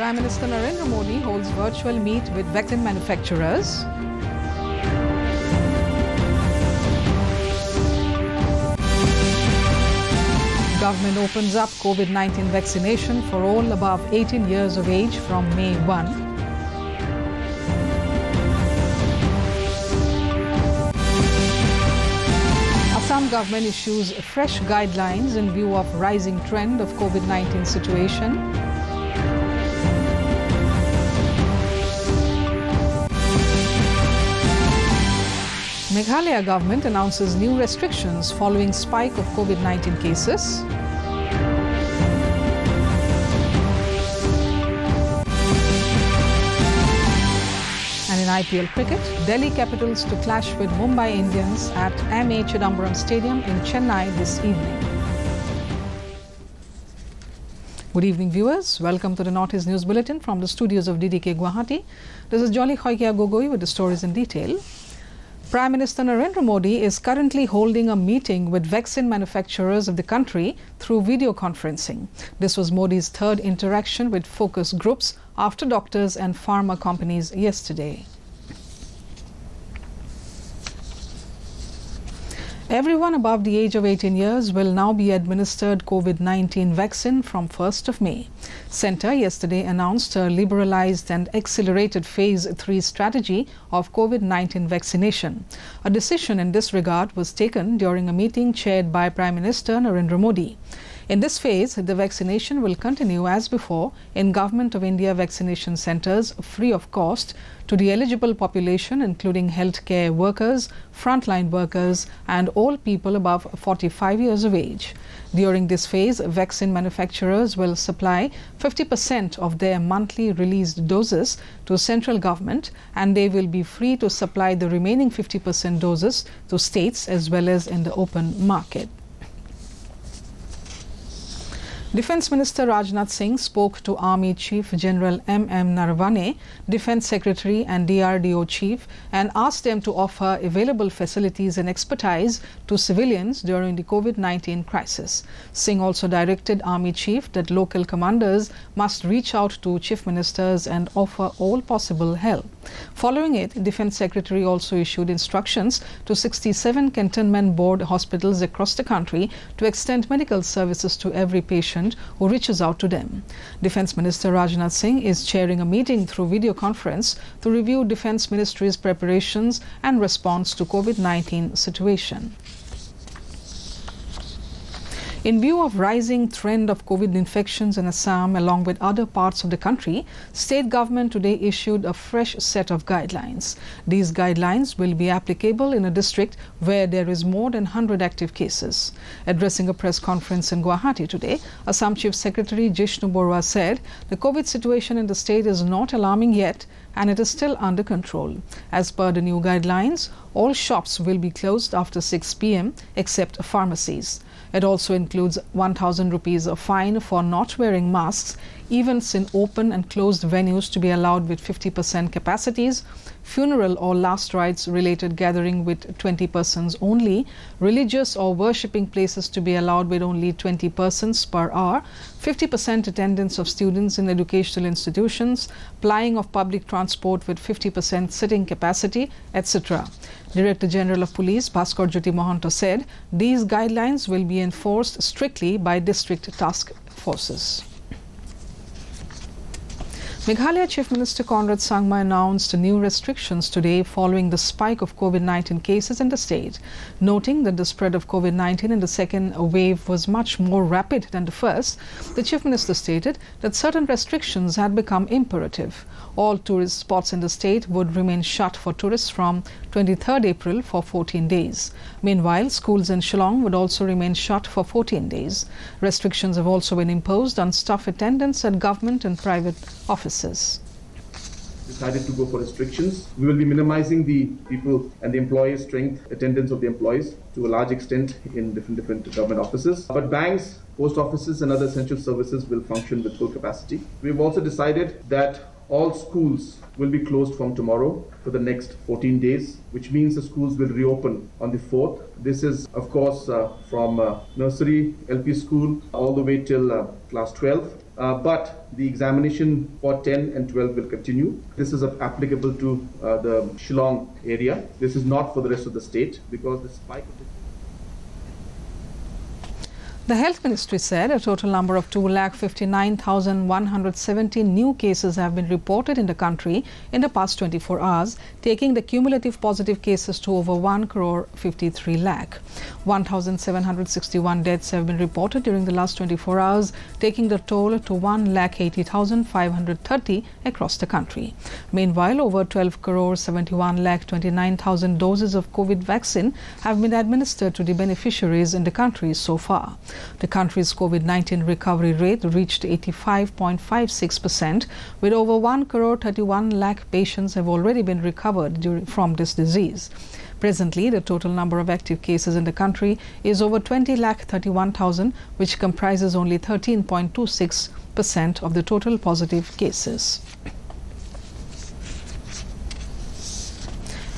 Prime Minister Narendra Modi holds virtual meet with vaccine manufacturers. Government opens up COVID-19 vaccination for all above 18 years of age from May 1. Assam government issues fresh guidelines in view of rising trend of COVID-19 situation. Meghalaya government announces new restrictions following spike of COVID-19 cases. And in IPL cricket, Delhi Capitals to clash with Mumbai Indians at M.A. Chidambaram Stadium in Chennai this evening. Good evening, viewers. Welcome to the Northeast News Bulletin from the studios of DDK Guwahati. This is Jolly Khoikia Gogoi with the stories in detail. Prime Minister Narendra Modi is currently holding a meeting with vaccine manufacturers of the country through video conferencing. This was Modi's third interaction with focus groups after doctors and pharma companies yesterday. Everyone above the age of 18 years will now be administered COVID-19 vaccine from 1st of May. Centre yesterday announced a liberalized and accelerated Phase 3 strategy of COVID-19 vaccination. A decision in this regard was taken during a meeting chaired by Prime Minister Narendra Modi. In this phase, the vaccination will continue as before in Government of India vaccination centres free of cost to the eligible population, including healthcare workers, frontline workers and all people above 45 years of age. During this phase, vaccine manufacturers will supply 50% of their monthly released doses to central government, and they will be free to supply the remaining 50% doses to states as well as in the open market. Defence Minister Rajnath Singh spoke to Army Chief General M.M. Narawane, Defence Secretary and DRDO Chief, and asked them to offer available facilities and expertise to civilians during the COVID-19 crisis. Singh also directed Army Chief that local commanders must reach out to Chief Ministers and offer all possible help. Following it, Defence Secretary also issued instructions to 67 Cantonment Board hospitals across the country to extend medical services to every patient who reaches out to them. Defence Minister Rajnath Singh is chairing a meeting through video conference to review Defence Ministry's preparations and response to COVID-19 situation. In view of rising trend of COVID infections in Assam along with other parts of the country, state government today issued a fresh set of guidelines. These guidelines will be applicable in a district where there is more than 100 active cases. Addressing a press conference in Guwahati today, Assam Chief Secretary Jishnu Borua said the COVID situation in the state is not alarming yet and it is still under control. As per the new guidelines, all shops will be closed after 6 p.m. except pharmacies. It also includes 1,000 rupees of fine for not wearing masks, events in open and closed venues to be allowed with 50% capacities, funeral or last rites related gathering with 20 persons only, religious or worshipping places to be allowed with only 20 persons per hour, 50% attendance of students in educational institutions, plying of public transport with 50% sitting capacity, etc. Director General of Police Bhaskar Jyoti Mohanto said these guidelines will be enforced strictly by district task forces. Meghalaya Chief Minister Conrad Sangma announced new restrictions today following the spike of COVID-19 cases in the state. Noting that the spread of COVID-19 in the second wave was much more rapid than the first, the Chief Minister stated that certain restrictions had become imperative. All tourist spots in the state would remain shut for tourists from 23rd April for 14 days. Meanwhile, schools in Shillong would also remain shut for 14 days. Restrictions have also been imposed on staff attendance at government and private offices. Decided to go for restrictions. We will be minimizing the people and the employees' strength attendance of the employees to a large extent in different government offices. But banks, post offices and other essential services will function with full capacity. We have also decided that all schools will be closed from tomorrow for the next 14 days, which means the schools will reopen on the 4th. This is, of course, from nursery, LP school, all the way till class 12. but the examination for 10 and 12 will continue. This is applicable to the Shillong area. This is not for the rest of the state because the spike of The Health Ministry said a total number of 2,59,170 new cases have been reported in the country in the past 24 hours, taking the cumulative positive cases to over 1 crore 53 lakh. 1,761 deaths have been reported during the last 24 hours, taking the toll to 1,80,530 across the country. Meanwhile, over 12 crore 71 lakh 29,000 doses of COVID vaccine have been administered to the beneficiaries in the country so far. The country's COVID-19 recovery rate reached 85.56%, with over 1 crore 31 lakh patients have already been recovered from this disease. Presently, the total number of active cases in the country is over 20 lakh 31,000, which comprises only 13.26% of the total positive cases.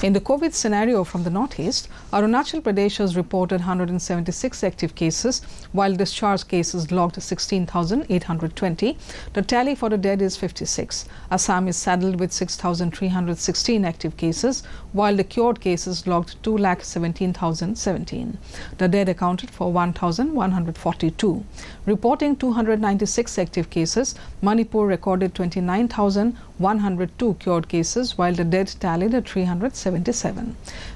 In the COVID scenario from the northeast, Arunachal Pradesh has reported 176 active cases, while discharged cases logged 16,820. The tally for the dead is 56. Assam is saddled with 6,316 active cases, while the cured cases logged 2,17,017. The dead accounted for 1,142. Reporting 296 active cases, Manipur recorded 29,102 cured cases, while the dead tallied at 377.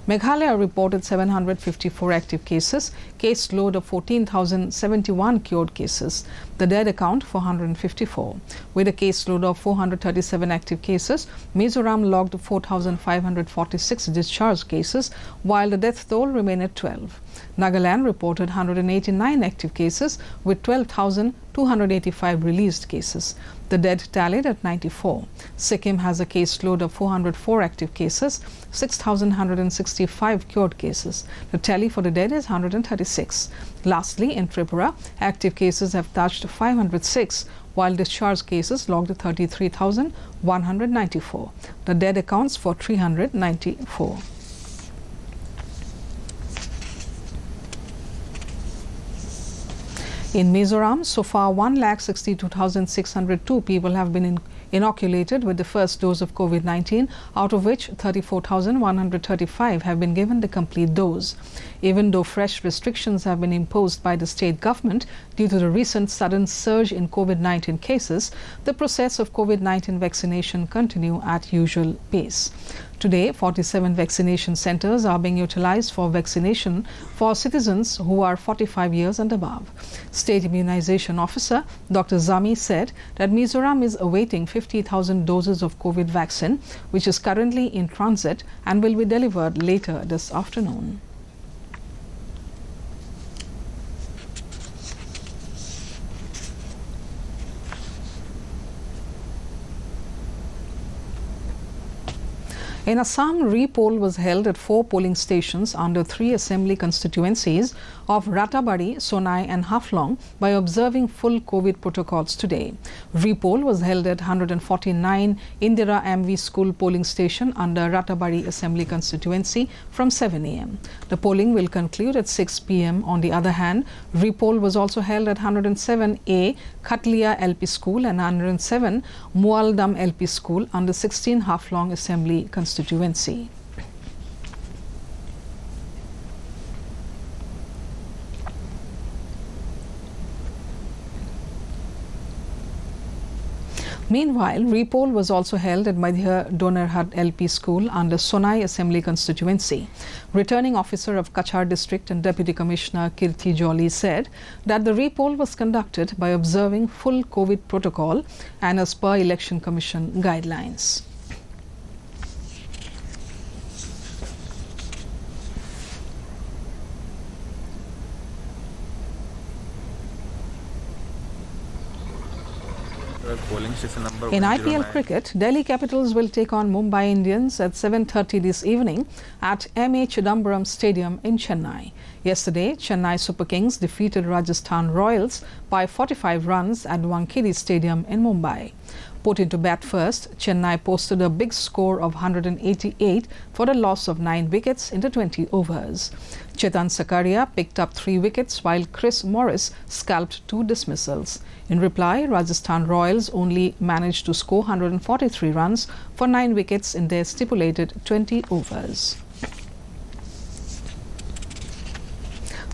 Meghalaya reported 754 active cases, case load of 14,071 cured cases. The dead account for 154. With a case load of 437 active cases, Mizoram logged 4,546 discharged cases, while the death toll remained at 12. Nagaland reported 189 active cases with 12,285 released cases. The dead tallied at 94. Sikkim has a case load of 404 active cases, 6,165 cured cases. The tally for the dead is 136. Lastly, in Tripura, active cases have touched 506, while discharged cases logged 33,194. The dead accounts for 394. In Mizoram, so far 1,62,602 people have been inoculated with the first dose of COVID-19, out of which 34,135 have been given the complete dose. Even though fresh restrictions have been imposed by the state government due to the recent sudden surge in COVID-19 cases, the process of COVID-19 vaccination continue at usual pace. Today, 47 vaccination centers are being utilized for vaccination for citizens who are 45 years and above. State Immunization Officer Dr. Zami said that Mizoram is awaiting 50,000 doses of COVID vaccine, which is currently in transit and will be delivered later this afternoon. In Assam, re-poll was held at 4 polling stations under 3 assembly constituencies of Rattabadi, Sonai and Haflong by observing full COVID protocols today. Re-poll was held at 149 Indira MV School polling station under Rattabadi Assembly constituency from 7 a.m. The polling will conclude at 6 p.m. On the other hand, re-poll was also held at 107A Khatlia LP School and 107 Mualdam LP School under 16 Haflong Assembly constituency. Meanwhile, re-poll was also held at Madhya Donerhat LP School under Sonai Assembly constituency. Returning officer of Kachar district and Deputy Commissioner Kirti Jolly said that the re-poll was conducted by observing full COVID protocol and as per Election Commission guidelines. In IPL cricket, Delhi Capitals will take on Mumbai Indians at 7:30 this evening at M.A. Chidambaram Stadium in Chennai. Yesterday, Chennai Super Kings defeated Rajasthan Royals by 45 runs at Wankhede Stadium in Mumbai. Put into bat first, Chennai posted a big score of 188 for a loss of 9 wickets into 20 overs. Chetan Sakaria picked up 3 wickets while Chris Morris scalped 2 dismissals. In reply, Rajasthan Royals only managed to score 143 runs for 9 wickets in their stipulated 20 overs.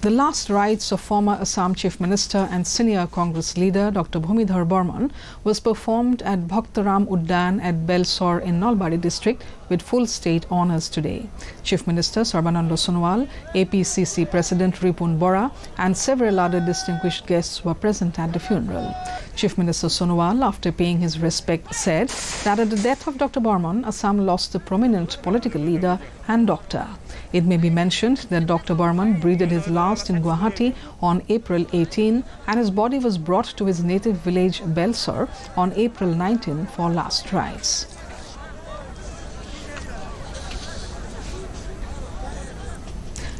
The last rites of former Assam Chief Minister and senior Congress leader Dr. Bhumidhar Barman was performed at Bhaktaram Uddan at Belsor in Nalbari district with full state honours today. Chief Minister Sarbananda Sonowal, APCC President Ripun Bora and several other distinguished guests were present at the funeral. Chief Minister Sonowal, after paying his respect, said that at the death of Dr. Barman, Assam lost a prominent political leader and doctor. It may be mentioned that Dr. Barman breathed his last in Guwahati on April 18 and his body was brought to his native village Belsor on April 19 for last rites.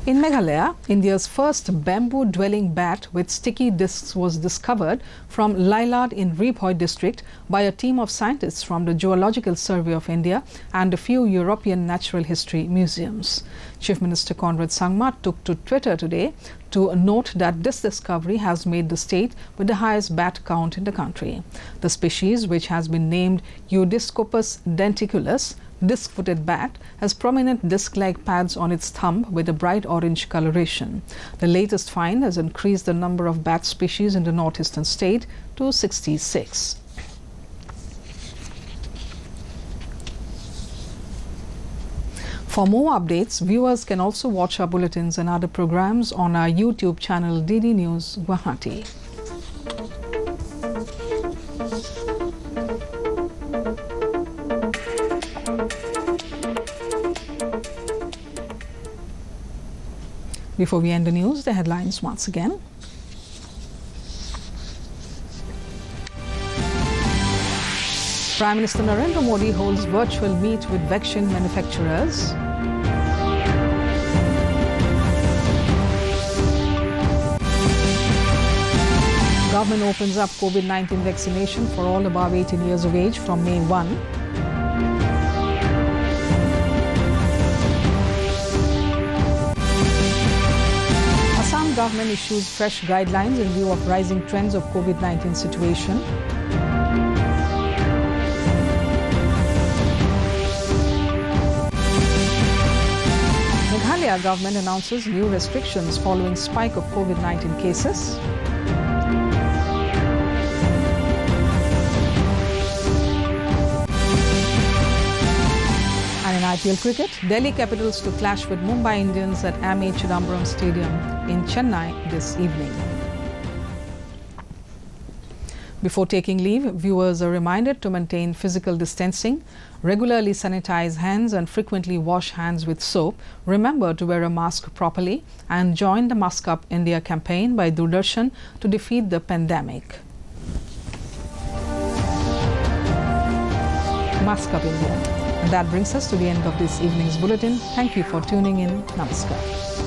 In Meghalaya, India's first bamboo-dwelling bat with sticky discs was discovered from Lailad in Ribhoi district by a team of scientists from the Zoological Survey of India and a few European natural history museums. Chief Minister Conrad Sangma took to Twitter today to note that this discovery has made the state with the highest bat count in the country. The species, which has been named Eudiscopus denticulus, disc-footed bat, has prominent disc-like pads on its thumb with a bright orange coloration. The latest find has increased the number of bat species in the northeastern state to 66. For more updates, viewers can also watch our bulletins and other programs on our YouTube channel DD News Guwahati. Before we end the news, the headlines once again. Prime Minister Narendra Modi holds virtual meet with vaccine manufacturers. Government opens up COVID-19 vaccination for all above 18 years of age from May 1. Government issues fresh guidelines in view of rising trends of COVID-19 situation. Meghalaya government announces new restrictions following spike of COVID-19 cases. And in IPL cricket, Delhi Capitals to clash with Mumbai Indians at A.M.A. Chidambaram Stadium in Chennai this evening. Before taking leave, viewers are reminded to maintain physical distancing, regularly sanitize hands and frequently wash hands with soap. Remember to wear a mask properly and join the Mask Up India campaign by Doordarshan to defeat the pandemic. Mask Up India. And that brings us to the end of this evening's bulletin. Thank you for tuning in. Namaskar.